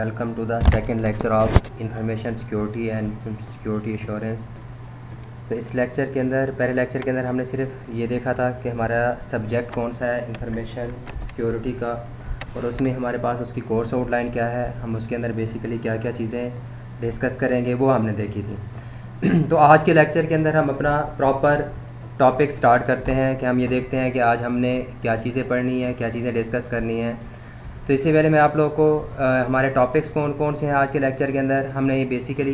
welcome to the second lecture of Information Security and Security Assurance। तो इस lecture के अंदर पहले लेक्चर के अंदर हमने सिर्फ ये देखा था कि हमारा सब्जेक्ट कौन सा है इंफॉर्मेशन सिक्योरिटी का, और उसमें हमारे पास उसकी कोर्स आउटलाइन क्या है, हम उसके अंदर बेसिकली क्या क्या चीज़ें डिस्कस करेंगे वो हमने देखी थी। तो आज के लेक्चर के अंदर हम अपना प्रॉपर टॉपिक स्टार्ट करते हैं कि हम ये देखते हैं कि आज हमने क्या चीज़ें पढ़नी है, क्या चीज़ें डिस्कस करनी है। तो इससे पहले मैं आप लोगों को हमारे टॉपिक्स कौन कौन से हैं आज के लेक्चर के अंदर हमने ये बेसिकली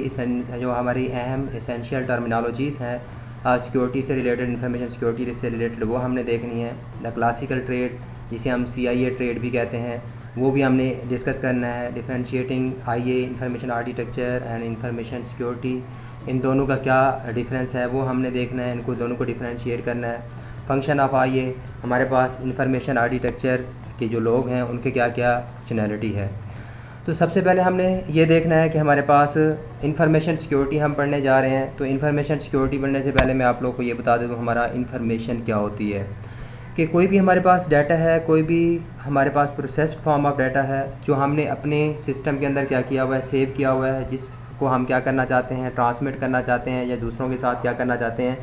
जो हमारी अहम एसेंशियल टर्मिनोलॉजीज़ हैं सिक्योरिटी से रिलेटेड, इंफॉर्मेशन सिक्योरिटी से रिलेटेड, वो हमने देखनी है। द क्लासिकल ट्रेड जिसे हम CIA ट्रेड भी कहते हैं वो भी हमने डिस्कस करना है। Differentiating IA information architecture and information security, इन दोनों का क्या डिफरेंस है वो हमने देखना है, इनको दोनों को डिफरेंशिएट करना है। फंक्शन ऑफ IA, हमारे पास इंफॉर्मेशन आर्किटेक्चर के जो लोग हैं उनके क्या क्या फंक्शनैलिटी है। तो सबसे पहले हमने ये देखना है कि हमारे पास इंफॉर्मेशन सिक्योरिटी हम पढ़ने जा रहे हैं। तो इंफॉर्मेशन सिक्योरिटी पढ़ने से पहले मैं आप लोग को ये बता दूँ हमारा इंफॉर्मेशन क्या होती है। कि कोई भी हमारे पास डाटा है, कोई भी हमारे पास प्रोसेस्ड फॉर्म ऑफ डाटा है जो हमने अपने सिस्टम के अंदर क्या किया हुआ है, सेव किया हुआ है, जिसको हम क्या करना चाहते हैं, ट्रांसमिट करना चाहते हैं, या दूसरों के साथ क्या करना चाहते हैं,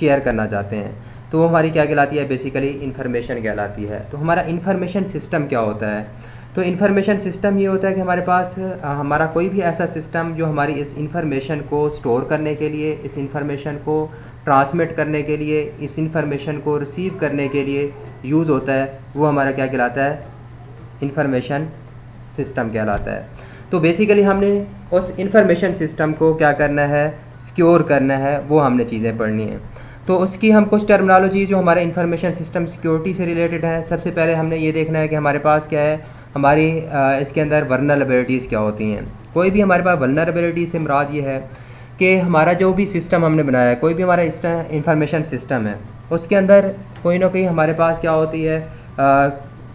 शेयर करना चाहते हैं, तो वो हमारी क्या कहलाती है, बेसिकली इन्फॉर्मेशन कहलाती है। तो हमारा इन्फॉर्मेशन सिस्टम क्या होता है? तो इन्फॉर्मेशन सिस्टम ये होता है कि हमारे पास हमारा कोई भी ऐसा सिस्टम जो हमारी इस इन्फॉर्मेशन को स्टोर करने के लिए, इस इन्फॉर्मेशन को ट्रांसमिट करने के लिए, इस इन्फॉर्मेशन को रिसीव करने के लिए यूज़ होता है, वो हमारा क्या कहलाता है, इन्फॉर्मेशन सिस्टम कहलाता है। तो बेसिकली हमने उस इन्फॉर्मेशन सिस्टम को क्या करना है, सिक्योर करना है, वो हमने चीज़ें पढ़नी है। तो उसकी हम कुछ टर्मिनोलॉजी जो हमारे इंफॉर्मेशन सिस्टम सिक्योरिटी से रिलेटेड है, सबसे पहले हमने ये देखना है कि हमारे पास क्या है, हमारी इसके अंदर वल्नरेबिलिटीज़ क्या होती हैं। कोई भी हमारे पास वल्नरेबिलिटी से मुराद ये है कि हमारा जो भी सिस्टम हमने बनाया है, कोई भी हमारा इंफॉर्मेशन सिस्टम है, उसके अंदर कोई ना कोई हमारे पास क्या होती है,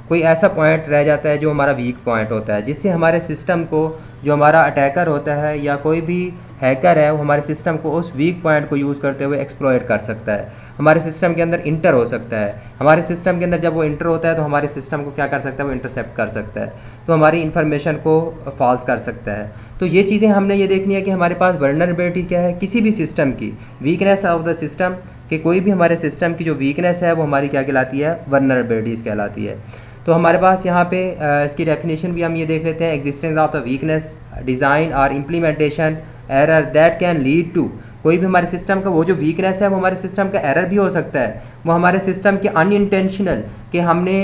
कोई ऐसा पॉइंट रह जाता है जो हमारा वीक पॉइंट होता है, जिससे हमारे सिस्टम को, जो हमारा अटैकर होता है या कोई भी हैकर है, वो हमारे सिस्टम को उस वीक पॉइंट को यूज़ करते हुए एक्सप्लॉइट कर सकता है, हमारे सिस्टम के अंदर इंटर हो सकता है। हमारे सिस्टम के अंदर जब वो इंटर होता है तो हमारे सिस्टम को क्या कर सकता है, वो इंटरसेप्ट कर सकता है, तो हमारी इन्फॉर्मेशन को फॉल्स कर सकता है। तो ये चीज़ें हमने ये देखनी है कि हमारे पास वल्नरेबिलिटी क्या है, किसी भी सिस्टम की वीकनेस ऑफ द सिस्टम, कि कोई भी हमारे सिस्टम की जो वीकनेस है वो हमारी क्या कहलाती है, वल्नरेबिलिटीज़ कहलाती है। तो हमारे पास यहाँ पे इसकी डेफिनेशन भी हम ये देख लेते हैं। Existence of the weakness, design और implementation error that can lead to, कोई भी हमारे सिस्टम का वो जो वीकनेस है वो हमारे सिस्टम का एरर भी हो सकता है, वो हमारे सिस्टम के अनइंटेंशनल, कि हमने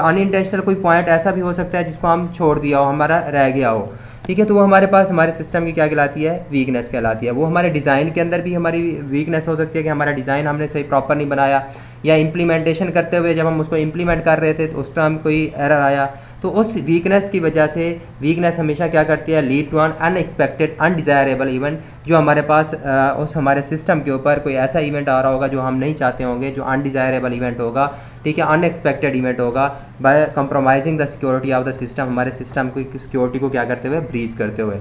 अनइंटेंशनल कोई पॉइंट ऐसा भी हो सकता है जिसको हम छोड़ दिया हो, हमारा रह गया हो, ठीक है। तो वो हमारे पास हमारे सिस्टम की क्या कहलाती है, वीकनेस कहलाती है। वो हमारे डिज़ाइन के अंदर भी हमारी वीकनेस हो सकती है कि हमारा डिज़ाइन हमने सही प्रॉपर नहीं बनाया, या इम्प्लीमेंटेशन करते हुए जब हम उसको इम्प्लीमेंट कर रहे थे तो उस टाइम कोई एरर आया। तो उस वीकनेस की वजह से, वीकनेस हमेशा क्या करती है, lead to an unexpected undesirable event, जो हमारे पास उस हमारे सिस्टम के ऊपर कोई ऐसा इवेंट आ रहा होगा जो हम नहीं चाहते होंगे, जो अनडिज़ायरेबल इवेंट होगा, ठीक है, अनएक्सपेक्टेड इवेंट होगा, by compromising the security of the system, हमारे सिस्टम की सिक्योरिटी को क्या करते हुए, ब्रीच करते हुए।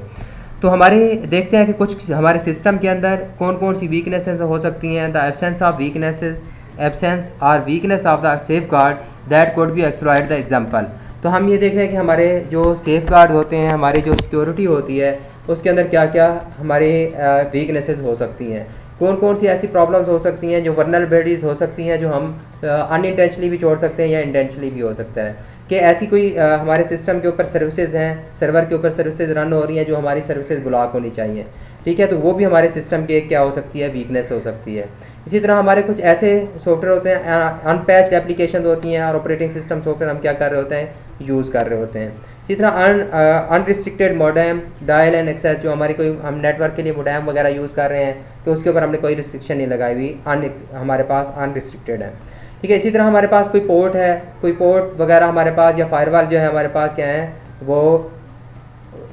तो हमारे देखते हैं कि कुछ हमारे सिस्टम के अंदर कौन कौन सी वीकनेसेस हो सकती हैं। The absence of weaknesses, absence और weakness of the safeguard that could be exploit the example. तो हम ये देख रहे हैं कि हमारे जो सेफ गार्ड होते हैं, हमारी जो सिक्योरिटी होती है, उसके अंदर क्या क्या हमारी वीकनेसेस हो सकती हैं, कौन कौन सी ऐसी प्रॉब्लम्स हो सकती हैं, जो वल्नरेबिलिटीज़ हो सकती हैं, जो हम अनइंटेंशनली भी छोड़ सकते हैं या इंटेंशनली भी हो सकता है। कि ऐसी कोई हमारे सिस्टम के ऊपर सर्विसेज हैं, सर्वर के ऊपर सर्विसेज रन हो रही हैं जो हमारी सर्विसेज ब्लॉक होनी चाहिए, ठीक है, तो वो भी हमारे सिस्टम की एक क्या हो सकती है, वीकनेस हो सकती है। इसी तरह हमारे कुछ ऐसे सॉफ्टवेयर होते हैं, अनपैच्ड एप्लीकेशन होती हैं, और ऑपरेटिंग सिस्टम सॉफ्टवेयर हम क्या कर रहे होते हैं, यूज़ कर रहे होते हैं। इसी तरह unrestricted modem, dial and access, जो हमारी कोई हम नेटवर्क के लिए मोडेम वगैरह यूज़ कर रहे हैं तो उसके ऊपर हमने कोई रिस्ट्रिक्शन नहीं लगाई हुई, हमारे पास अनरिस्ट्रिक्टेड है, ठीक है। इसी तरह हमारे पास कोई पोर्ट है, कोई पोर्ट वगैरह हमारे पास, या फायरवॉल जो है हमारे पास क्या है, वो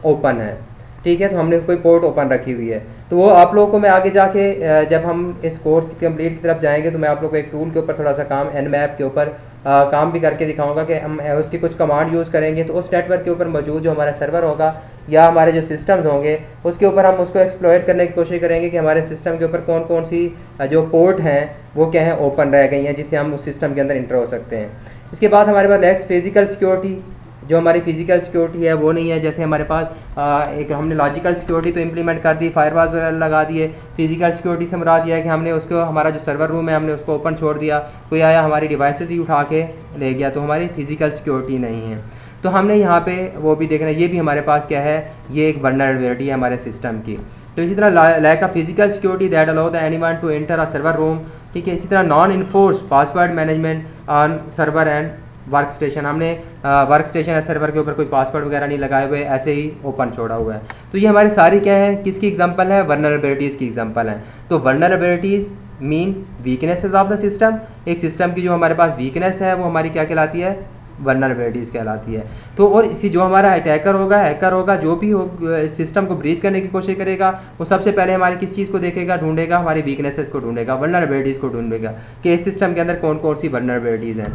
ओपन है, ठीक है, तो हमने कोई पोर्ट ओपन रखी हुई है। तो वो आप लोगों को मैं आगे जाके जब हम इस कोर्स कंप्लीट की तरफ जाएंगे तो मैं आप लोगों को एक टूल के ऊपर थोड़ा सा काम, Nmap के ऊपर काम भी करके दिखाऊंगा कि हम उसकी कुछ कमांड यूज़ करेंगे तो उस नेटवर्क के ऊपर मौजूद जो हमारा सर्वर होगा या हमारे जो सिस्टम्स होंगे उसके ऊपर हम उसको एक्सप्लॉइट करने की कोशिश करेंगे कि हमारे सिस्टम के ऊपर कौन कौन सी जो पोर्ट हैं वो क्या है, ओपन रह गई हैं, जिससे हम उस सिस्टम के अंदर इंटर हो सकते हैं। इसके बाद हमारे पास नेक्स्ट फिजिकल सिक्योरिटी, जो हमारी फिजिकल सिक्योरिटी है वो नहीं है। जैसे हमारे पास एक हमने लॉजिकल सिक्योरिटी तो इम्प्लीमेंट कर दी, फायरवॉल वगैरह लगा दिए। फिजिकल सिक्योरिटी से मुराद यह है कि हमने उसको, हमारा जो सर्वर रूम है हमने उसको ओपन छोड़ दिया, कोई आया हमारी डिवाइसेस ही उठा के ले गया, तो हमारी फिजिकल सिक्योरिटी नहीं है। तो हमने यहाँ पे वो भी देखना है, ये भी हमारे पास क्या है, ये एक वल्नरेबिलिटी है हमारे सिस्टम की। तो इसी तरह lack of physical security that allow the anyone to enter a server room, ठीक है। इसी तरह non enforce password management on server and work station, हमने वर्क स्टेशन या सर्वर के ऊपर कोई पासवर्ड वगैरह नहीं लगाए हुए, ऐसे ही ओपन छोड़ा हुआ है। तो ये हमारी सारी क्या है, किसकी एग्जांपल है, वल्नरेबिलिटीज़ की एग्जांपल है। तो vulnerabilities mean weaknesses of the system, एक सिस्टम की जो हमारे पास वीकनेस है वो हमारी क्या कहलाती है, वल्नरेबिलिटीज़ कहलाती है। तो और इसी जो हमारा अटैकर होगा, हैकर होगा, जो भी हो इस सिस्टम को ब्रीच करने की कोशिश करेगा, वो सबसे पहले हमारी किस चीज़ को देखेगा, ढूंढेगा, हमारी वीकनेसेस को ढूंढेगा, वल्नरेबिलिटीज़ को ढूंढेगा कि इस सिस्टम के अंदर कौन कौन सी वल्नरेबिलिटीज़ हैं।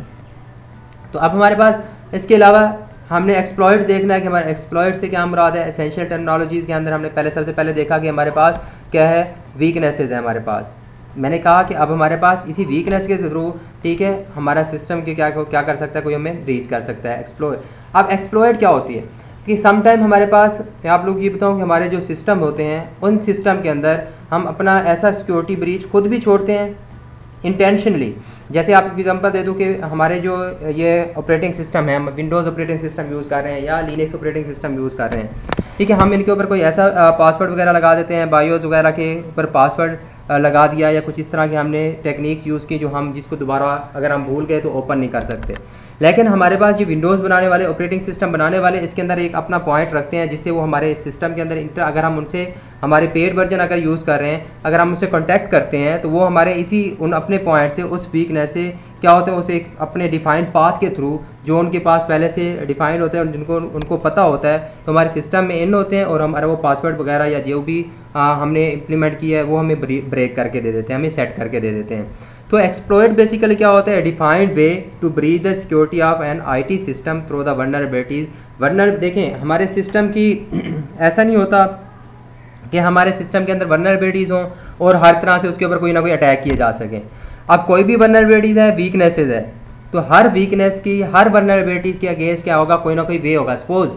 तो अब हमारे पास इसके अलावा हमने एक्सप्लॉइट देखना है कि हमारे एक्सप्लॉइट से क्या मुराद है। एसेंशियल टेक्नोलॉजीज़ के अंदर हमने सबसे पहले देखा कि हमारे पास क्या है, वीकनेसेस है हमारे पास। मैंने कहा कि अब हमारे पास इसी वीकनेस के थ्रू, ठीक है, हमारा सिस्टम के क्या कर सकता है, कोई हमें ब्रीच कर सकता है, एक्सप्लॉइट। अब एक्सप्लॉइट क्या होती है कि सम टाइम हमारे पास, मैं आप लोग ये बताऊँ कि हमारे जो सिस्टम होते हैं उन सिस्टम के अंदर हम अपना ऐसा सिक्योरिटी ब्रीच खुद भी छोड़ते हैं इंटेंशनली। जैसे आपको एग्जांपल दे दूं कि हमारे जो ये ऑपरेटिंग सिस्टम है, हम विंडोज़ ऑपरेटिंग सिस्टम यूज़ कर रहे हैं या लिनक्स ऑपरेटिंग सिस्टम यूज़ कर रहे हैं, ठीक है। हम इनके ऊपर कोई ऐसा पासवर्ड वगैरह लगा देते हैं, बायोस वगैरह के ऊपर पासवर्ड लगा दिया या कुछ इस तरह की हमने टेक्निक्स यूज़ की जो हम जिसको दोबारा अगर हम भूल गए तो ओपन नहीं कर सकते। लेकिन हमारे पास ये विंडोज़ बनाने वाले, ऑपरेटिंग सिस्टम बनाने वाले इसके अंदर एक अपना पॉइंट रखते हैं जिससे वो हमारे सिस्टम के अंदर अगर हम उनसे हमारे पेड वर्जन अगर यूज़ कर रहे हैं, अगर हम उनसे कॉन्टैक्ट करते हैं तो वो हमारे इसी उन अपने पॉइंट से, उस वीकनेस से क्या होता है, उसे एक अपने डिफाइंड पाथ के थ्रू जो उनके पास पहले से डिफाइंड होते हैं, जिनको उनको पता होता है, तो हमारे सिस्टम में इन होते हैं और हमारा वो पासवर्ड वगैरह या जो भी हमने इम्प्लीमेंट किया है वो हमें ब्रेक करके दे देते हैं, हमें सेट करके दे देते हैं। तो एक्सप्लॉइट बेसिकली क्या होता है, defined way to breach the security of an IT system through the vulnerabilities. देखें हमारे सिस्टम की ऐसा नहीं होता कि हमारे सिस्टम के अंदर वल्नरेबिलिटीज़ हों और हर तरह से उसके ऊपर कोई ना कोई अटैक किए जा सकें। अब कोई भी वल्नरेबिलिटीज़ है, वीकनेसेस है, तो हर वीकनेस की, हर वल्नरेबिलिटीज़ के अगेंस्ट क्या होगा, कोई ना कोई वे होगा। सपोज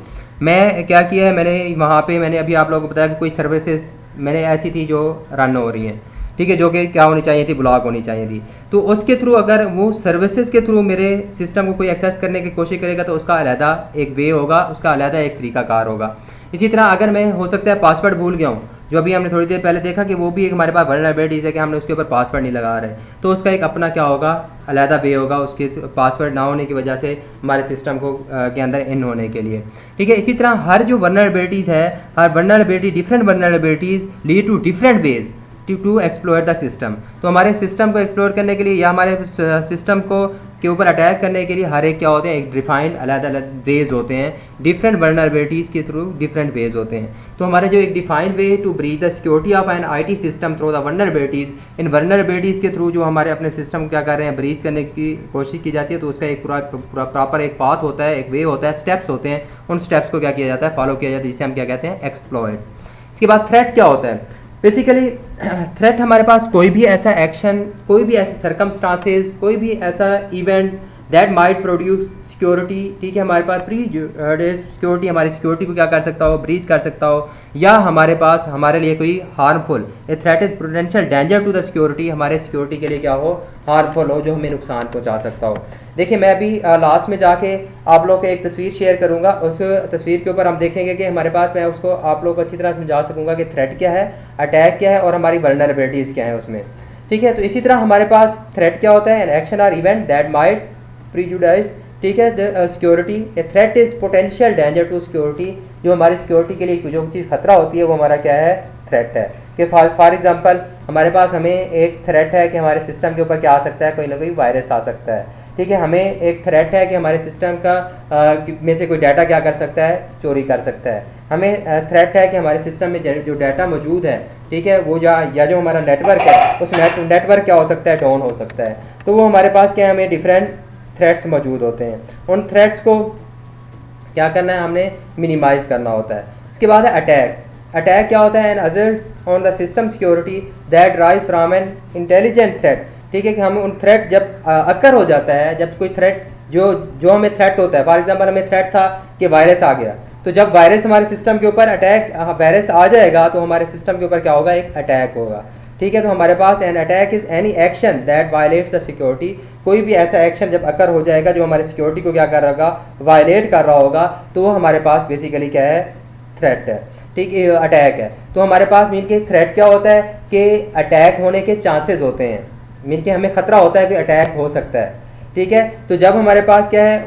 मैं क्या किया है, मैंने वहाँ पे मैंने अभी आप लोगों को बताया कि कोई सर्विसेज मैंने ऐसी थी जो रन हो रही हैं, ठीक है, जो कि क्या होनी चाहिए थी, ब्लॉक होनी चाहिए थी। तो उसके थ्रू अगर वो सर्विसेज के थ्रू मेरे सिस्टम को कोई एक्सेस करने की कोशिश करेगा तो उसका अलहदा एक वे होगा, उसका अलहदा एक तरीकाकार होगा। इसी तरह अगर मैं हो सकता है पासवर्ड भूल गया हूँ, जो अभी हमने थोड़ी देर पहले देखा कि वो भी एक हमारे पास वल्नरेबिलिटीज़ है कि हमने उसके ऊपर पासवर्ड नहीं लगा रहे, तो उसका एक अपना क्या होगा, अलहदा वे होगा उसके पासवर्ड ना होने की वजह से हमारे सिस्टम को के अंदर इन होने के लिए, ठीक है। इसी तरह हर जो वल्नरेबिलिटीज़ है, हर vulnerability, different vulnerabilities lead to different ways to explore the system. तो हमारे सिस्टम को एक्सप्लोर करने के लिए या हमारे सिस्टम को के ऊपर अटैक करने के लिए हर एक क्या होते हैं, एक डिफाइंड अलग अलग वेज होते हैं, डिफरेंट वल्नरेबिलिटीज़ के थ्रू डिफरेंट वेज होते हैं। तो हमारे जो एक defined way to breach the security of an IT system through the vulnerabilities, इन वल्नरेबिलिटीज़ के थ्रू जो हमारे अपने सिस्टम क्या कर रहे हैं, ब्रीच करने की कोशिश की जाती है, तो उसका एक पूरा प्रॉपर एक पाथ होता है, एक वे होता है, स्टेप्स होते हैं, उन स्टेप्स को क्या किया जाता है, फॉलो किया जाता है, जिसे हम क्या कहते हैं, एक्सप्लॉइट। इसके बाद थ्रेट क्या होता है, बेसिकली थ्रेट हमारे पास कोई भी ऐसा एक्शन, कोई भी ऐसे सर्कमस्टांसेस, कोई भी ऐसा event that might produce security, ठीक है, हमारे पास सिक्योरिटी, हमारी सिक्योरिटी को क्या कर सकता हो, ब्रीच कर सकता हो, या हमारे पास हमारे लिए कोई harmful, a threat is potential danger to the security, हमारे सिक्योरिटी के लिए क्या हो, हार्मफुल हो, जो हमें नुकसान पहुंचा सकता हो। देखिए मैं अभी लास्ट में जाके आप लोग को एक तस्वीर शेयर करूंगा, उस तस्वीर के ऊपर हम देखेंगे कि हमारे पास, मैं उसको आप लोग को अच्छी तरह समझा सकूंगा कि थ्रेट क्या है, अटैक क्या है और हमारी वल्नरेबिलिटीज़ क्या है उसमें, ठीक है। तो इसी तरह हमारे पास थ्रेट क्या होता है, एन एक्शन और इवेंट दैट माइट प्रीजुडाइज, ठीक है, the security. A threat is potential danger to security, जो हमारी सिक्योरिटी के लिए जो चीज़ खतरा होती है वो हमारा क्या है, थ्रेट है। कि फॉर एग्जांपल हमारे पास हमें एक थ्रेट है कि हमारे सिस्टम के ऊपर क्या आ सकता है, कोई ना कोई वायरस आ सकता है, ठीक है। हमें एक थ्रेट है कि हमारे सिस्टम का में से कोई डाटा क्या कर सकता है, चोरी कर सकता है। हमें थ्रेट है कि हमारे सिस्टम में जो डाटा मौजूद है, ठीक है, वो या जो हमारा नेटवर्क है, उस नेटवर्क क्या हो सकता है, डाउन हो सकता है। तो वो हमारे पास क्या है, हमें डिफरेंट थ्रेट्स मौजूद होते हैं, उन थ्रेट्स को क्या करना है, हमने मिनिमाइज करना होता है। इसके बाद है अटैक। अटैक क्या होता है, an assault on the system security that rise from an intelligent threat, ठीक है, कि हमें उन थ्रेट जब अकर हो जाता है, जब कोई थ्रेट जो जो हमें थ्रेट होता है, फॉर एग्जांपल हमें थ्रेट था कि वायरस आ गया, तो जब वायरस हमारे सिस्टम के ऊपर अटैक वायरस आ जाएगा तो हमारे सिस्टम के ऊपर क्या होगा, एक अटैक होगा। ठीक है, तो हमारे पास an attack is any action that violates the security, कोई भी ऐसा एक्शन जब अकर हो जाएगा जो हमारे सिक्योरिटी को क्या कर रहा होगा, वायलेट कर रहा होगा, तो वो हमारे पास बेसिकली क्या है, थ्रेट है। ठीक है, अटैक है। तो हमारे पास मीन के थ्रेट क्या होता है कि अटैक होने के चांसेस होते हैं, मीन के हमें खतरा होता है कि अटैक हो सकता है। ठीक है, तो जब हमारे पास क्या है,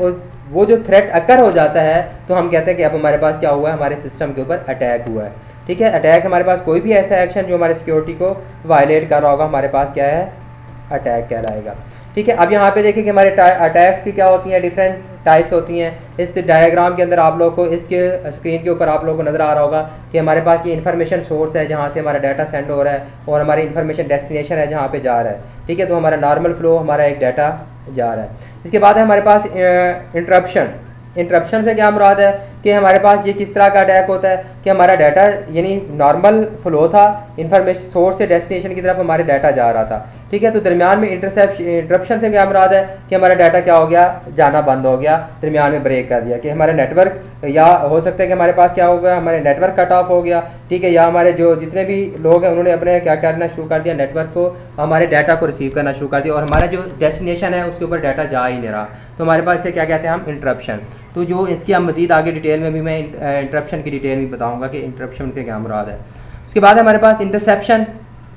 वो जो थ्रेट अकर हो जाता है तो हम कहते हैं कि अब हमारे पास क्या हुआ है, हमारे सिस्टम के ऊपर अटैक हुआ है। ठीक है, अटैक हमारे पास कोई भी ऐसा एक्शन जो हमारे सिक्योरिटी को वायलेट कर रहा होगा, हमारे पास क्या है, अटैक कहलाएगा। ठीक है, अब यहाँ पे देखिए कि हमारे अटैक्स की क्या होती हैं, डिफरेंट टाइप्स होती हैं। इस डायग्राम के अंदर आप लोगों को, इसके स्क्रीन के ऊपर आप लोगों को नज़र आ रहा होगा कि हमारे पास ये इन्फॉर्मेशन सोर्स है जहाँ से हमारा डाटा सेंड हो रहा है, और हमारी इन्फॉर्मेशन डेस्टिनेशन है जहाँ पे जा रहा है। ठीक है, तो हमारा नॉर्मल फ्लो, हमारा एक डाटा जा रहा है। इसके बाद है हमारे पास इंटरप्शन। इंटरप्शन से क्या मुराद है कि हमारे पास ये किस तरह का अटैक होता है कि हमारा डाटा, यानी नॉर्मल फ्लो था, इन्फॉर्मेशन सोर्स से डेस्टिनेशन की तरफ हमारे डाटा जा रहा था। ठीक है, तो दरमियान में इंटरप्शन से क्या मुराद है कि हमारा डाटा क्या हो गया, जाना बंद हो गया, दरमियान में ब्रेक कर दिया, कि हमारा नेटवर्क, या हो सकता है कि हमारे पास क्या हो गया, हमारे नेटवर्क कट ऑफ हो गया। ठीक है, या हमारे जो जितने भी लोग हैं उन्होंने अपने क्या करना शुरू कर दिया, नेटवर्क को, हमारे डाटा को रिसीव करना शुरू कर दिया, और हमारा जो डेस्टिनेशन है उसके ऊपर डाटा जा ही नहीं रहा। तो हमारे पास इसे क्या कहते हैं हम, इंटरप्शन। तो जो इसकी हम मजीद आगे डिटेल में भी मैं इंटरप्शन की डिटेल में बताऊंगा कि इंटरप्शन से क्या मुराद है। उसके बाद हमारे पास इंटरसेप्शन।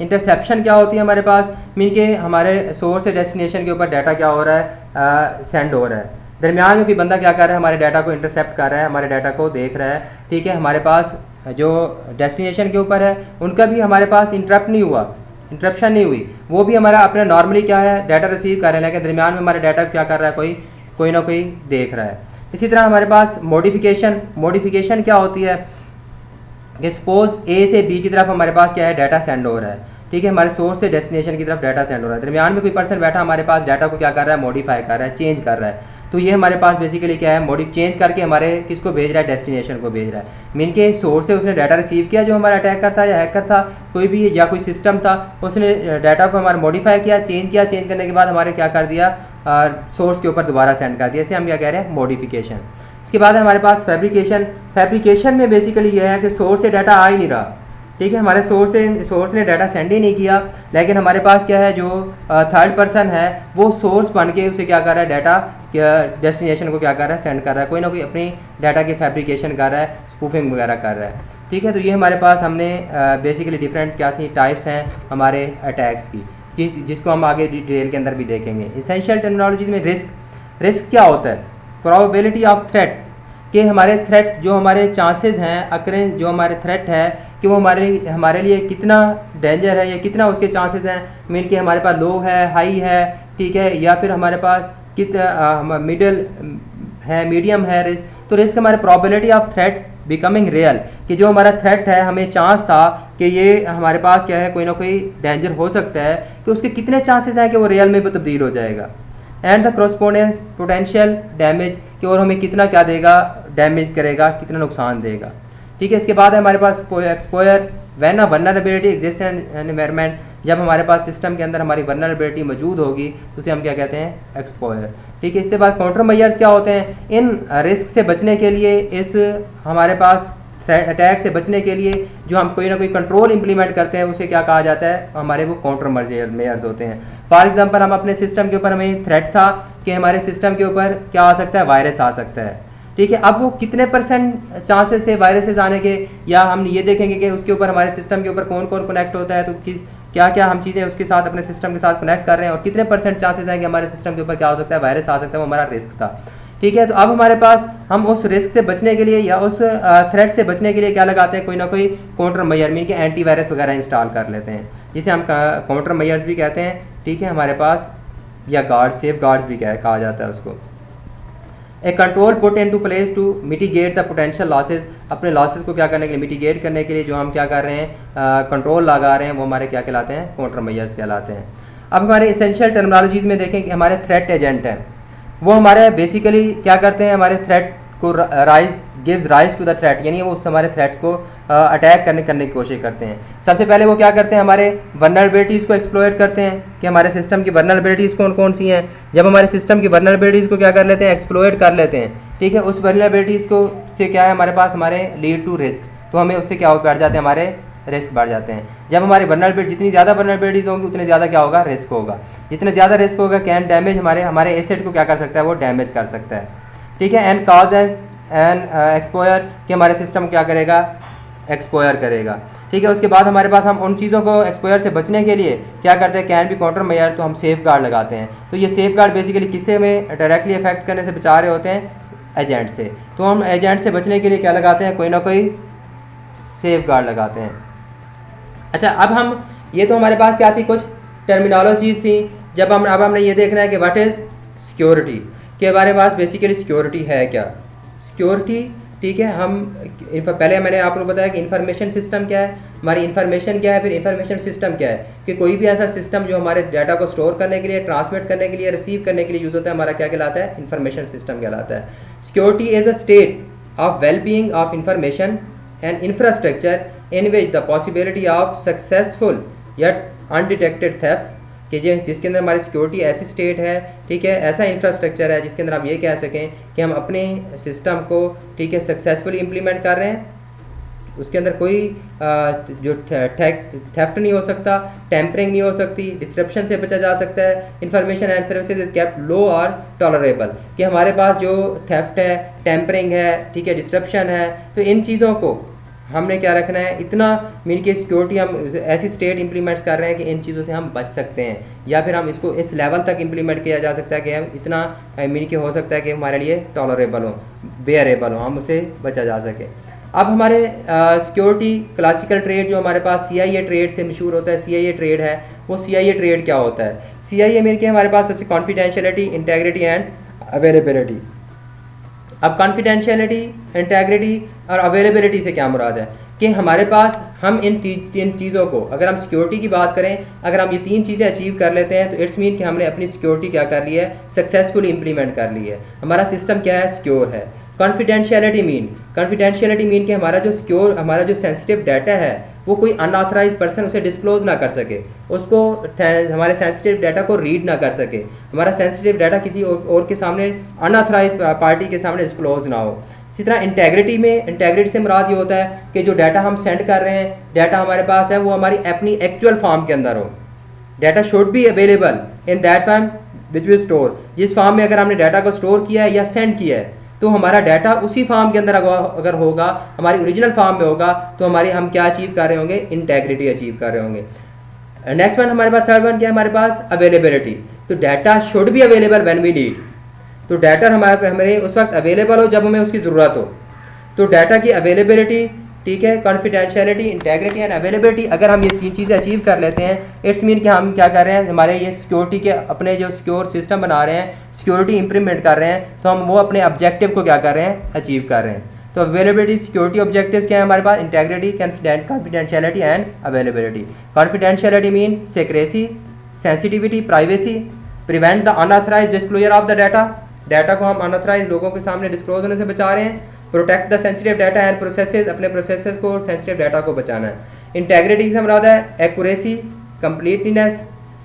इंटरसेप्शन क्या होती है, हमारे पास मीन के हमारे सोर्स से डेस्टिनेशन के ऊपर डाटा क्या हो रहा है, सेंड हो रहा है, दरमियान में कोई बंदा क्या कर रहा है, हमारे डाटा को इंटरसेप्ट कर रहा है, हमारे डाटा को देख रहा है। ठीक है, हमारे पास जो डेस्टिनेशन के ऊपर है उनका भी हमारे पास इंटरप्ट नहीं हुआ, इंटरप्शन नहीं हुई, वो भी हमारा अपने नॉर्मली क्या है, डाटा रिसीव कर रहे हैं, लेकिन दरमियान में हमारे डाटा क्या कर रहा है, कोई ना कोई देख रहा है। इसी तरह हमारे पास मॉडिफिकेशन। मॉडिफिकेशन क्या होती है कि सपोज ए से बी की तरफ हमारे पास क्या है, डाटा सेंड हो रहा है। ठीक है, हमारे सोर्स से डेस्टिनेशन की तरफ डाटा सेंड हो रहा है, दरमियान में कोई पर्सन बैठा हमारे पास डाटा को क्या कर रहा है, मॉडिफाई कर रहा है, चेंज कर रहा है। तो ये हमारे पास बेसिकली क्या है, चेंज करके हमारे किसको भेज रहा है, डेस्टिनेशन को भेज रहा है। मीन के सोर्स से उसने डाटा रिसीव किया जो हमारा अटैकर था या हैकर था, कोई भी, या कोई सिस्टम था, उसने डाटा को हमारा मॉडिफाई किया, चेंज किया, चेंज करने के बाद हमारे क्या कर दिया, सोर्स के ऊपर दोबारा सेंड कर दिया। इसे हम क्या कह रहे हैं, मॉडिफिकेशन। इसके बाद हमारे पास फैब्रिकेशन। फैब्रिकेशन में बेसिकली ये है कि सोर्स से डाटा आ ही नहीं रहा। ठीक है, हमारे सोर्स ने डाटा सेंड ही नहीं किया, लेकिन हमारे पास क्या है, जो थर्ड पर्सन है वो सोर्स बन के उसे क्या कर रहा है, डाटा डेस्टिनेशन को क्या कर रहा है, सेंड कर रहा है, कोई ना कोई अपनी डाटा की फैब्रिकेशन कर रहा है, स्पूफिंग वगैरह कर रहा है। ठीक है, तो ये हमारे पास हमने बेसिकली डिफरेंट क्या थी, टाइप्स हैं हमारे अटैक्स की, जिसको हम आगे डिटेल के अंदर भी देखेंगे। इसेंशियल टर्मिनोलॉजी में रिस्क क्या होता है, प्रोबेबिलिटी ऑफ थ्रेट, कि हमारे थ्रेट जो हमारे चांसेस हैं, अक्रेंस जो हमारे थ्रेट है कि वो हमारे लिए कितना डेंजर है, या कितना उसके चांसेस हैं, मीन कि हमारे पास लो है, हाई है, ठीक है, या फिर हमारे पास कितना मिडल है, मीडियम है रिस्क। तो रिस्क हमारे probability of threat becoming real, कि जो हमारा थ्रेट है, हमें चांस था कि ये हमारे पास क्या है, कोई ना कोई डेंजर हो सकता है, कि उसके कितने चांसेस हैं कि वो रियल में भी तब्दील हो जाएगा। And the correspondence potential damage, कि और हमें कितना क्या देगा, डैमेज करेगा, कितना नुकसान देगा। ठीक है, इसके बाद है हमारे पास exposure. When a vulnerability exist in environment, जब हमारे पास सिस्टम के अंदर हमारी वल्नरेबिलिटी मौजूद होगी तो उसे हम क्या कहते हैं, एक्सपोयर। ठीक है, इसके बाद काउंटर मेजर्स क्या होते हैं, इन रिस्क से बचने के लिए, इस हमारे पास अटैक से बचने के लिए जो हम कोई ना कोई कंट्रोल इंप्लीमेंट करते हैं उसे क्या कहा जाता है, हमारे वो काउंटर मेजर्स होते हैं। फॉर एग्जांपल, हम अपने सिस्टम के ऊपर, हमें थ्रेट था कि हमारे सिस्टम के ऊपर क्या आ सकता है, वायरस आ सकता है। ठीक है, अब वो कितने % चांसेस थे वायरसेस आने के, या हम ये देखेंगे कि उसके ऊपर, हमारे सिस्टम के ऊपर कौन कौन कनेक्ट होता है, तो क्या क्या हम चीज़ें उसके साथ, अपने सिस्टम के साथ कनेक्ट कर रहे हैं, और कितने % चांसेस हैं कि हमारे सिस्टम के ऊपर क्या हो सकता है, वायरस आ सकता है, वो हमारा रिस्क था। ठीक है, तो अब हमारे पास, हम उस रिस्क से बचने के लिए या उस थ्रेट से बचने के लिए क्या लगाते हैं, कोई ना कोई काउंटर मेजर, मीन के एंटीवायरस वगैरह इंस्टॉल कर लेते हैं, जिसे हम काउंटर मेजर्स भी कहते हैं। ठीक है, हमारे पास, या गार्ड, सेफ गार्ड्स भी कहा जाता है उसको। A control put in to place to mitigate the potential losses, अपने लॉसेज को क्या करने के लिए, मिटिगेट करने के लिए जो हम क्या कर रहे हैं, कंट्रोल लगा रहे हैं, वो हमारे क्या कहलाते हैं, काउंटर मेजर्स कहलाते हैं। अब हमारे इसेंशियल टर्मिनोलॉजीज में देखें कि हमारे थ्रेट एजेंट हैं, वो हमारे बेसिकली क्या करते हैं, हमारे थ्रेट को gives rise to the threat, यानी वो हमारे थ्रेट को अटैक करने की कोशिश करते हैं। सबसे पहले वो क्या करते हैं, हमारे वल्नरेबिलिटीज़ को एक्सप्लॉइट करते हैं कि हमारे सिस्टम की वल्नरेबिलिटीज़ कौन कौन सी हैं। जब हमारे सिस्टम की वल्नरेबिलिटीज़ को क्या कर लेते हैं, एक्सप्लॉइट कर लेते हैं, ठीक है, उस वल्नरेबिलिटीज़ को से क्या है हमारे पास, हमारे लीड टू रिस्क, तो हमें उससे क्या हो बढ़ जाते हैं, हमारे रिस्क बढ़ जाते हैं। जब हमारी वल्नरेबिलिटी, जितनी ज़्यादा वल्नरेबिलिटीज़ होंगी उतने ज़्यादा क्या होगा, रिस्क होगा। जितने ज़्यादा रिस्क होगा, कैन डैमेज, हमारे एसेट को क्या कर सकता है, वो डैमेज कर सकता है, ठीक है। एंड काज एंड एक्सपोयर, कि हमारे सिस्टम क्या करेगा, एक्सपोयर करेगा, ठीक है। उसके बाद हमारे पास हम उन चीज़ों को एक्सपोयर से बचने के लिए क्या करते हैं, कैन बी काउंटर मेयर, तो हम सेफ गार्ड लगाते हैं। तो ये सेफ गार्ड बेसिकली किससे में डायरेक्टली इफेक्ट करने से बचा रहे होते हैं, एजेंट से। तो हम एजेंट से बचने के लिए क्या लगाते हैं, कोई ना कोई सेफ गार्ड लगाते हैं। अच्छा, अब हम ये तो हमारे पास क्या थी, कुछ टर्मिनोलॉजी थी। अब हमने ये देखना है कि व्हाट इज़ सिक्योरिटी, के हमारे पास बेसिकली सिक्योरिटी है क्या, सिक्योरिटी, ठीक है। हम पहले मैंने आप लोग बताया कि इंफॉर्मेशन सिस्टम क्या है, हमारी इंफॉर्मेशन क्या है, फिर इंफॉर्मेशन सिस्टम क्या है, कि कोई भी ऐसा सिस्टम जो हमारे डाटा को स्टोर करने के लिए, ट्रांसमिट करने के लिए, रिसीव करने के लिए यूज़ होता है, हमारा क्या कहलाता है, इंफॉर्मेशन सिस्टम कहलाता है। Security is a state of well being of information and infrastructure in which the possibility of successful yet undetected theft, कि जिसके अंदर हमारी सिक्योरिटी ऐसी स्टेट है, ठीक है, ऐसा इंफ्रास्ट्रक्चर है जिसके अंदर हम ये कह सकें कि हम अपने सिस्टम को, ठीक है, सक्सेसफुली इम्प्लीमेंट कर रहे हैं, उसके अंदर कोई जो थेफ्ट नहीं हो सकता, टेम्परिंग नहीं हो सकती, डिस्ट्रप्शन से बचा जा सकता है। Information and services is kept low और टॉलरेबल, कि हमारे पास जो थेफ्ट है, टेम्परिंग है, ठीक है, डिस्ट्रप्शन है, तो इन चीज़ों को हमने क्या रखना है, इतना मीन की सिक्योरिटी हम ऐसी स्टेट इंप्लीमेंट्स कर रहे हैं कि इन चीज़ों से हम बच सकते हैं, या फिर हम इसको इस लेवल तक इंप्लीमेंट किया जा सकता है कि हम इतना मीन के हो सकता है कि हमारे लिए टॉलरेबल हो, बेयरेबल हो, हम उसे बचा जा सके। अब हमारे सिक्योरिटी क्लासिकल ट्रेड जो हमारे पास CIA ट्रेड से मशहूर होता है, CIA ट्रेड है, वो CIA ट्रेड क्या होता है, CIA मीन के हमारे पास सबसे कॉन्फिडेंशियलिटी, इंटेग्रिटी एंड अवेलेबिलिटी। अब कॉन्फिडेंशियलिटी, इंटेग्रिटी और अवेलेबिलिटी से क्या मुराद है, कि हमारे पास हम इन तीन चीज़ों को, अगर हम सिक्योरिटी की बात करें, अगर हम ये तीन चीज़ें अचीव कर लेते हैं तो इट्स मीन कि हमने अपनी सिक्योरिटी क्या कर ली है, सक्सेसफुली इंप्लीमेंट कर ली है, हमारा सिस्टम क्या है, सिक्योर है। कॉन्फिडेंशियलिटी मीन कि हमारा जो सेंसिटिव डाटा है वो कोई अनऑथराइज पर्सन उसे डिस्क्लोज ना कर सके, उसको हमारे सेंसिटिव डाटा को रीड ना कर सके, हमारा सेंसिटिव डाटा किसी और के सामने, अनऑथराइज पार्टी के सामने डिस्क्लोज ना हो। इसी तरह इंटेग्रिटी से मुराद ये होता है कि जो डाटा हम सेंड कर रहे हैं, डाटा हमारे पास है, वो हमारी अपनी एक्चुअल फॉर्म के अंदर हो। Data should be available in that form which we store, जिस फॉर्म में अगर हमने डाटा को स्टोर किया है या सेंड किया है, तो हमारा डाटा उसी फॉर्म के अंदर अगर होगा, हमारी ओरिजिनल फॉर्म में होगा, तो हम क्या अचीव कर रहे होंगे, इंटेग्रिटी अचीव कर रहे होंगे। नेक्स्ट वन हमारे पास, थर्ड वन क्या है हमारे पास, अवेलेबिलिटी। तो data should be available when we need, तो डाटा हमारे उस वक्त अवेलेबल हो जब हमें उसकी ज़रूरत हो। तो डाटा की अवेलेबिलिटी, ठीक है, कॉन्फिडेंशियलिटी, इंटेग्रिटी एंड अवेलेबिलिटी, अगर हम ये तीन चीज़ें अचीव कर लेते हैं, इट्स मीन कि हम क्या कर रहे हैं, हमारे ये सिक्योरिटी के अपने जो सिक्योर सिस्टम बना रहे हैं, सिक्योरिटी इंप्लीमेंट कर रहे हैं, तो हम वो अपने ऑब्जेक्टिव को क्या कर रहे हैं, अचीव कर रहे हैं। तो अवेलेबिलिटी, सिक्योरिटी ऑब्जेक्टिव्स क्या है हमारे पास, integrity, confidentiality and availability. Confidentiality mean secrecy, sensitivity, privacy, prevent the unauthorised disclosure of the data को हम अनऑथराइज्ड लोगों के सामने डिस्क्लोज होने से बचा रहे हैं। Protect the sensitive data and processes, अपने प्रोसेसेस को, सेंसिटिव डाटा को बचाना है। इंटेग्रिटी से मुराद है accuracy, completeness,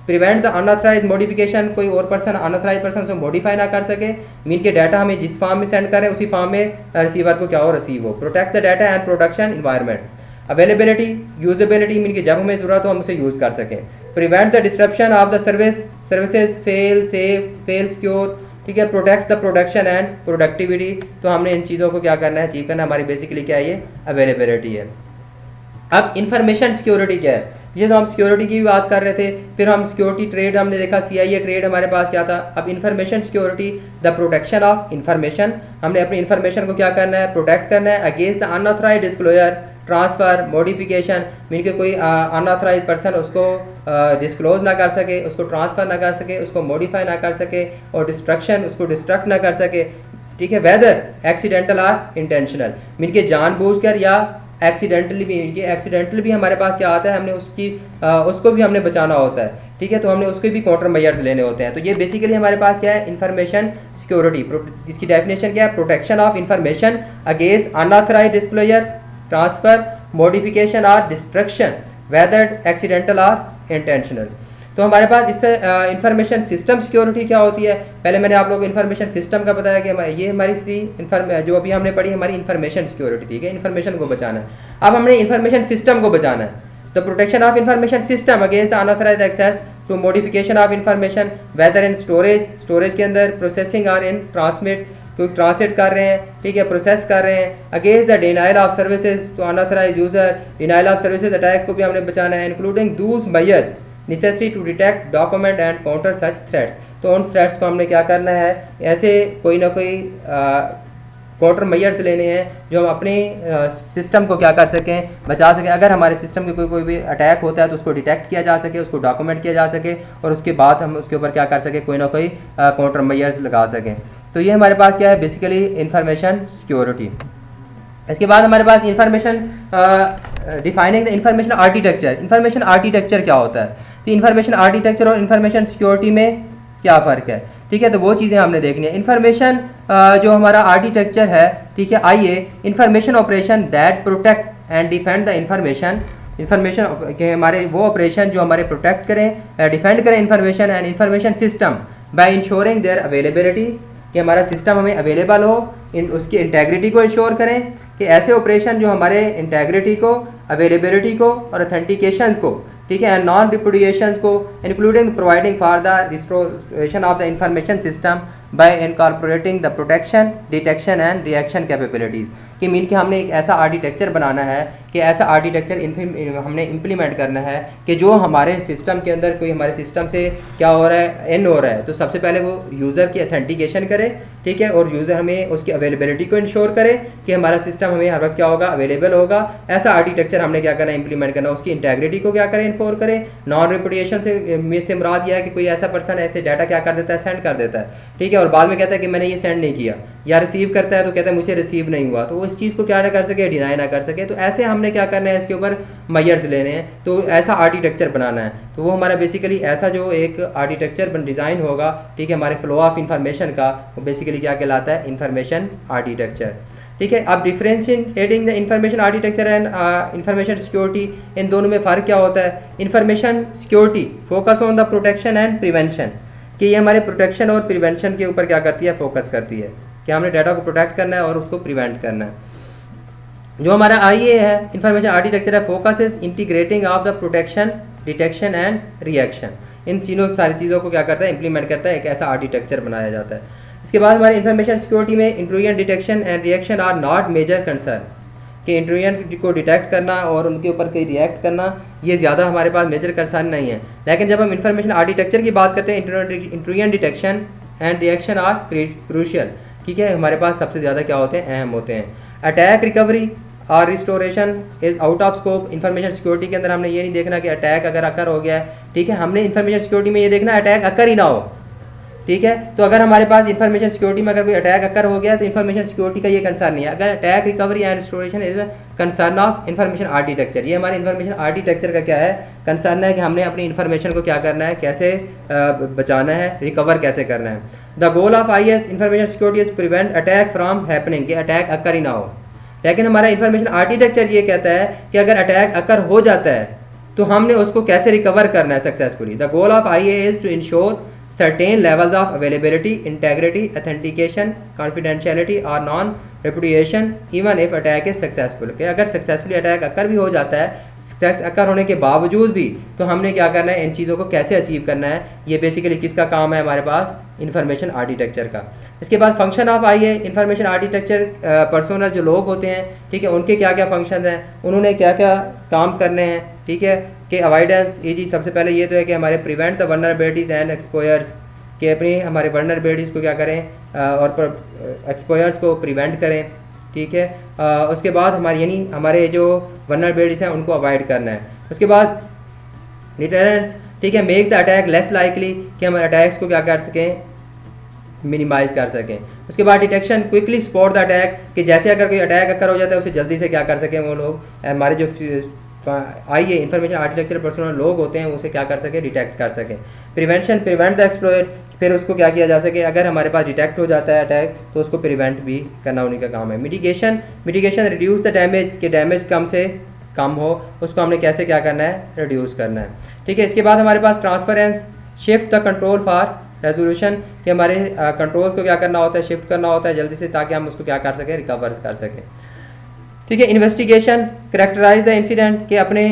prevent the unauthorised modification, कोई और पर्सन, अनऑथराइज्ड पर्सन उसे मॉडिफाई ना कर सके, मीन के डाटा हमें जिस फॉर्म में सेंड करें उसी फॉर्म में रिसीवर को क्या हो, रिसीव हो। Protect the data and production environment. Availability, usability, mean कि जब हमें ज़रूरत हो हम उसे यूज़ कर सकें। Prevent the disruption of the services, fail safe, fail secure, ठीक है। Protect the production and productivity, तो हमने इन चीज़ों को क्या करना है, अचीव करना है, हमारी बेसिकली क्या है, ये अवेलेबिलिटी है। अब इंफॉर्मेशन सिक्योरिटी क्या है, ये तो हम सिक्योरिटी की भी बात कर रहे थे, फिर हम सिक्योरिटी ट्रेड हमने देखा, CIA ट्रेड हमारे पास क्या था। अब information security, the protection of information, हमने अपनी इंफॉर्मेशन को क्या करना है, प्रोटेक्ट करना है against the unauthorised disclosure, transfer, modification, mean के कोई अनऑथराइज पर्सन उसको डिस्क्लोज ना कर सके, उसको ट्रांसफ़र ना कर सके, उसको मॉडिफाई ना कर सके, और डिस्ट्रक्शन, उसको डिस्ट्रक्ट ना कर सके, ठीक है। वेदर एक्सीडेंटल और इंटेंशनल, मीन के जानबूझकर या एक्सीडेंटली भी, ये एक्सीडेंटल भी हमारे पास क्या आता है, हमने उसको भी हमने बचाना होता है, ठीक है। तो हमने उसके भी काउंटर मेजर्स लेने होते हैं। तो ये बेसिकली हमारे पास क्या है, इंफॉर्मेशन सिक्योरिटी। इसकी डेफिनेशन क्या है, protection of information against unauthorised disclosure, transfer, modification or destruction whether accidental or intentional। तो हमारे पास इससे इंफॉर्मेशन सिस्टम सिक्योरिटी क्या होती है, पहले मैंने आप लोगों को इंफॉर्मेशन सिस्टम का बताया कि ये हमारी जो अभी हमने पढ़ी हमारी इंफॉर्मेशन सिक्योरिटी, ठीक है, इंफॉर्मेशन को बचाना है। अब हमने इंफॉर्मेशन सिस्टम को बचाना है, तो protection of information system against unauthorised access to modification of information whether in storage के अंदर, प्रोसेसिंग और इन ट्रांसमिट, कोई ट्रांसलेट कर रहे हैं, ठीक है, प्रोसेस कर रहे हैं, against the denial of services to unauthorised user, denial of services attack को भी हमने बचाना है, including those measures necessary to detect, document and counter such threats. तो उन थ्रेट्स को हमने क्या करना है, ऐसे कोई ना कोई काउंटर मेजर्स लेने हैं जो हम अपने सिस्टम को क्या कर सकें, बचा सकें। अगर हमारे सिस्टम के कोई भी अटैक होता है तो उसको डिटेक्ट किया जा सके, उसको डॉक्यूमेंट किया जा सके और उसके बाद हम उसके ऊपर क्या कर सकें, कोई ना कोई काउंटर मेजर्स लगा सकें। तो ये हमारे पास क्या है, बेसिकली इंफॉर्मेशन सिक्योरिटी। इसके बाद हमारे पास information defining the information architecture. Information architecture क्या होता है, तो इंफॉर्मेशन आर्किटेक्चर और इंफॉर्मेशन सिक्योरिटी में क्या फ़र्क है, ठीक है, तो वो चीज़ें हमने देखनी है। इंफॉर्मेशन जो हमारा आर्किटेक्चर है, ठीक है, आइए, information operation that protect and defend the information के हमारे वो ऑपरेशन जो हमारे प्रोटेक्ट करें, डिफेंड करें information and information system by ensuring their availability, कि हमारा सिस्टम हमें अवेलेबल हो, उसकी इंटेग्रिटी को इंश्योर करें, कि ऐसे ऑपरेशन जो हमारे इंटेग्रिटी को, अवेलेबिलिटी को और ऑथेंटिकेशन को, ठीक है, एंड नॉन रिप्रोड्यूशन को, including providing for the restoration of the information system bye incorporating the protection, detection and reaction capabilities, कि मीन कि हमने एक ऐसा आर्किटेक्चर बनाना है, कि ऐसा आर्किटेक्चर हमने इम्प्लीमेंट करना है कि जो हमारे सिस्टम के अंदर कोई हमारे सिस्टम से क्या हो रहा है, एन हो रहा है, तो सबसे पहले वो यूज़र की ऑथेंटिकेशन करे, ठीक है, और यूज़र हमें उसकी अवेलेबिलिटी को इंश्योर करे कि हमारा सिस्टम हमें हर वक्त क्या होगा, अवेलेबल होगा। ऐसा आर्किटेक्चर हमने क्या करना है, इंप्लीमेंट करना, उसकी इंटेग्रिटी को क्या करें, इन्फोर करें। नॉन रिप्रोड्यूशन से मुराद यह है कि कोई ऐसा पर्सन ऐसे डाटा क्या कर देता है, सेंड कर देता है, ठीक है, और बाद में कहता है कि मैंने ये सेंड नहीं किया, या रिसीव करता है तो कहता है मुझे रिसीव नहीं हुआ, तो वो इस चीज़ को क्या ना कर सके, डिनाई ना कर सके। तो ऐसे हमने क्या करना है, इसके ऊपर मेजर्स लेने हैं, तो ऐसा आर्किटेक्चर बनाना है। तो वो हमारा बेसिकली ऐसा जो एक आर्किटेक्चर डिज़ाइन होगा, ठीक है, हमारे फ्लो ऑफ इंफॉर्मेशन का, वो बेसिकली क्या कहलाता है, इंफॉर्मेशन आर्किटेक्चर, ठीक है। अब differentiating the information architecture and information security, इन दोनों में फ़र्क क्या होता है। Information security focus on the protection and prevention, कि ये हमारे प्रोटेक्शन और प्रिवेंशन के ऊपर क्या करती है, फोकस करती है, कि हमने डाटा को प्रोटेक्ट करना है और उसको प्रिवेंट करना है। जो हमारा IA है, इंफॉर्मेशन आर्किटेक्चर है, focus is integrating of the protection, detection and reaction, इन तीनों सारी चीज़ों को क्या करता है, इंप्लीमेंट करता है, एक ऐसा आर्किटेक्चर बनाया जाता है। इसके बाद हमारे इंफॉर्मेशन सिक्योरिटी में intrusion detection and reaction are not major concern, कि इंट्रूजन को डिटेक्ट करना और उनके ऊपर कोई रिएक्ट करना, ये ज़्यादा हमारे पास मेजर कंसर्न नहीं है। लेकिन जब हम इंफॉर्मेशन आर्किटेक्चर की बात करते हैं, intrusion detection and reaction are crucial, ठीक है, हमारे पास सबसे ज़्यादा क्या होते हैं, अहम होते हैं। अटैक रिकवरी और restoration is out of scope. Information security के अंदर हमने ये नहीं देखना कि अटैक अगर अकर हो गया है, ठीक है, हमने इंफॉर्मेशन सिक्योरिटी में ये देखना अटैक अकर ही ना हो, ठीक है। तो अगर हमारे पास इंफॉर्मेशन सिक्योरिटी में अगर कोई अटैक अकर हो गया तो इंफॉर्मेशन सिक्योरिटी का ये कंसर्न नहीं है। अगर attack recovery and restoration is concern of information architecture, ये हमारे इंफॉर्मेशन आर्किटेक्चर का क्या है, कंसर्न है, कि हमने अपनी इंफॉर्मेशन को क्या करना है, कैसे बचाना है, रिकवर कैसे करना है। The goal of IS information security is prevent attack from happening, कि अटैक अकर ही ना हो। लेकिन हमारा इंफॉर्मेशन आर्किटेक्चर ये कहता है कि अगर अटैक अकर हो जाता है तो हमने उसको कैसे रिकवर करना है successfully. The goal of IA is to ensure certain levels of availability, integrity, authentication, confidentiality or non-repudiation even if attack is successful, कि अगर सक्सेसफुली अटैक अकर भी हो जाता है, सक्सेस अकर होने के बावजूद भी, तो हमने क्या करना है, इन चीज़ों को कैसे अचीव करना है, ये बेसिकली किसका काम है, हमारे पास इंफॉर्मेशन आर्किटेक्चर का। इसके बाद function of IA information architecture, personal जो लोग होते हैं, ठीक है, उनके क्या क्या फंक्शंस हैं, उन्होंने क्या क्या काम करने हैं, ठीक है, कि अवॉइडेंस जी सबसे पहले ये तो है कि हमारे प्रिवेंट द वल्नरेबिलिटीज एंड एक्सपोयर्स, कि अपनी हमारे वल्नरेबिलिटीज़ को क्या करें और एक्सपोयर्स को प्रिवेंट करें, ठीक है। उसके बाद हमारे यानी हमारे जो वल्नरेबिलिटीज़ हैं उनको अवॉइड करना है। उसके बाद डिटरेंस, ठीक है, make the attack less likely, कि हम अटैक्स को क्या कर सकें, मिनिमाइज़ कर सकें। उसके बाद detection, quickly spot the attack, कि जैसे अगर कोई अटैक अकर हो जाता है उसे जल्दी से क्या कर सकें वो लोग, हमारे जो IA इंफॉर्मेशन आर्किटेक्चर पर्सनल लोग होते हैं उसे क्या कर सके, डिटेक्ट कर सकें। प्रिवेंशन, प्रिवेंट द एक्सप्लॉइट, फिर उसको क्या किया जा सके, अगर हमारे पास डिटेक्ट हो जाता है अटैक तो उसको प्रिवेंट भी करना उन्हीं का काम है। Mitigation, mitigation reduce the damage, के डैमेज कम से कम हो उसको हमने कैसे क्या करना है, रिड्यूस करना है। ठीक है, इसके बाद हमारे पास transference, shift the control for resolution, कि हमारे कंट्रोल को क्या करना होता है, शिफ्ट करना होता है जल्दी से, ताकि हम उसको क्या कर सकें, रिकवर कर सकें। ठीक है, इन्वेस्टिगेशन, करेक्टराइज द इंसिडेंट, कि अपने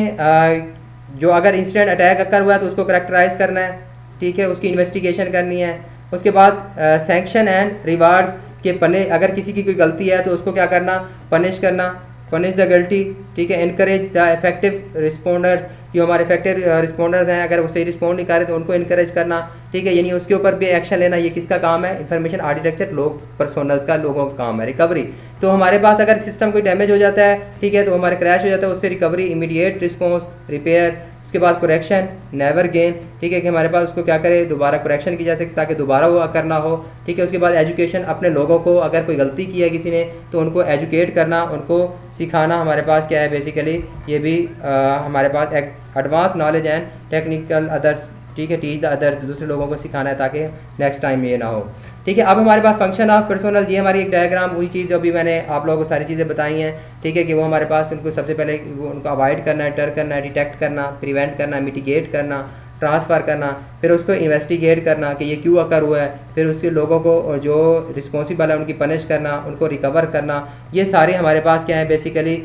जो अगर इंसिडेंट अटैक अकर हुआ है तो उसको करेक्टराइज करना है। ठीक है, उसकी इन्वेस्टिगेशन करनी है। उसके बाद सैंक्शन एंड रिवार्ड, के पने अगर किसी की कोई गलती है तो उसको क्या करना, पनिश करना, पनिश द गलती। ठीक है, इनकरेज द इफेक्टिव रिस्पॉन्डर्स, जो हमारे इफेक्टिव रिस्पॉन्डर्स हैं अगर वो सही रिस्पॉन्ड नहीं कर रहे तो उनको इनकरेज करना। ठीक है, यानी उसके ऊपर भी एक्शन लेना। ये किसका काम है, इंफॉर्मेशन आर्किटेक्चर लोग पर्सोनल्स का, लोगों का काम है। रिकवरी, तो हमारे पास अगर सिस्टम कोई डैमेज हो जाता है, ठीक है, तो हमारे क्रैश हो जाता है, उससे रिकवरी, इमीडिएट रिस्पॉन्स, रिपेयर, उसके बाद करेक्शन, नेवर गेन। ठीक है, कि हमारे पास उसको क्या करे, दोबारा करेक्शन की जा सके ताकि दोबारा वो करना हो। ठीक है, उसके बाद एजुकेशन, अपने लोगों को अगर कोई गलती की है किसी ने तो उनको एजुकेट करना, उनको सिखाना। हमारे पास क्या है बेसिकली, ये भी हमारे पास एक advance knowledge and technical other. ठीक है, टीच द अदर, दूसरे लोगों को सिखाना है ताकि नेक्स्ट टाइम ये ना हो। ठीक है, अब हमारे पास फंक्शन ऑफ पर्सोनल, ये हमारी एक डायग्राम, वही चीज़ जो अभी मैंने आप लोगों को सारी चीज़ें बताई हैं। ठीक है, कि वो हमारे पास उनको सबसे पहले उनको अवॉइड करना है, टर करना है, डिटेक्ट करना, प्रिवेंट करना, मिटिगेट करना, ट्रांसफ़र करना, फिर उसको इन्वेस्टिगेट करना कि ये क्यों अकर हुआ है, फिर उसके लोगों को जो रिस्पॉन्सिबल है उनकी पनिश करना, उनको रिकवर करना। ये सारे हमारे पास क्या है बेसिकली,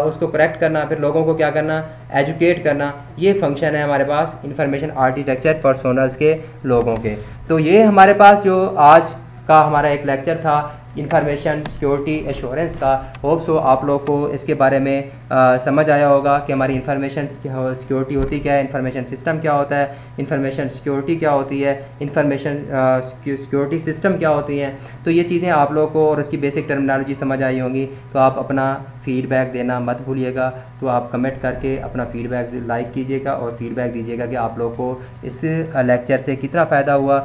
उसको करेक्ट करना, फिर लोगों को क्या करना, एजुकेट करना। ये फंक्शन है हमारे पास इंफॉर्मेशन आर्किटेक्चर पर्सोनल्स के, लोगों के। तो ये हमारे पास जो आज का हमारा एक लेक्चर था इंफॉर्मेशन सिक्योरिटी एश्योरेंस का। होप सो आप लोग को इसके बारे में समझ आया होगा कि हमारी इंफॉर्मेशन सिक्योरिटी होती क्या है, इंफॉर्मेशन सिस्टम क्या होता है, इंफॉर्मेशन सिक्योरिटी क्या होती है, इंफॉर्मेशन सिक्योरिटी सिस्टम क्या होती हैं। तो ये चीज़ें आप लोग को और उसकी बेसिक टर्मिनोलॉजी समझ आई होंगी। तो आप अपना फीडबैक देना मत भूलिएगा। तो आप कमेंट करके अपना फीडबैक लाइक कीजिएगा और फीडबैक दीजिएगा कि आप लोग को इस लेक्चर से कितना फ़ायदा हुआ।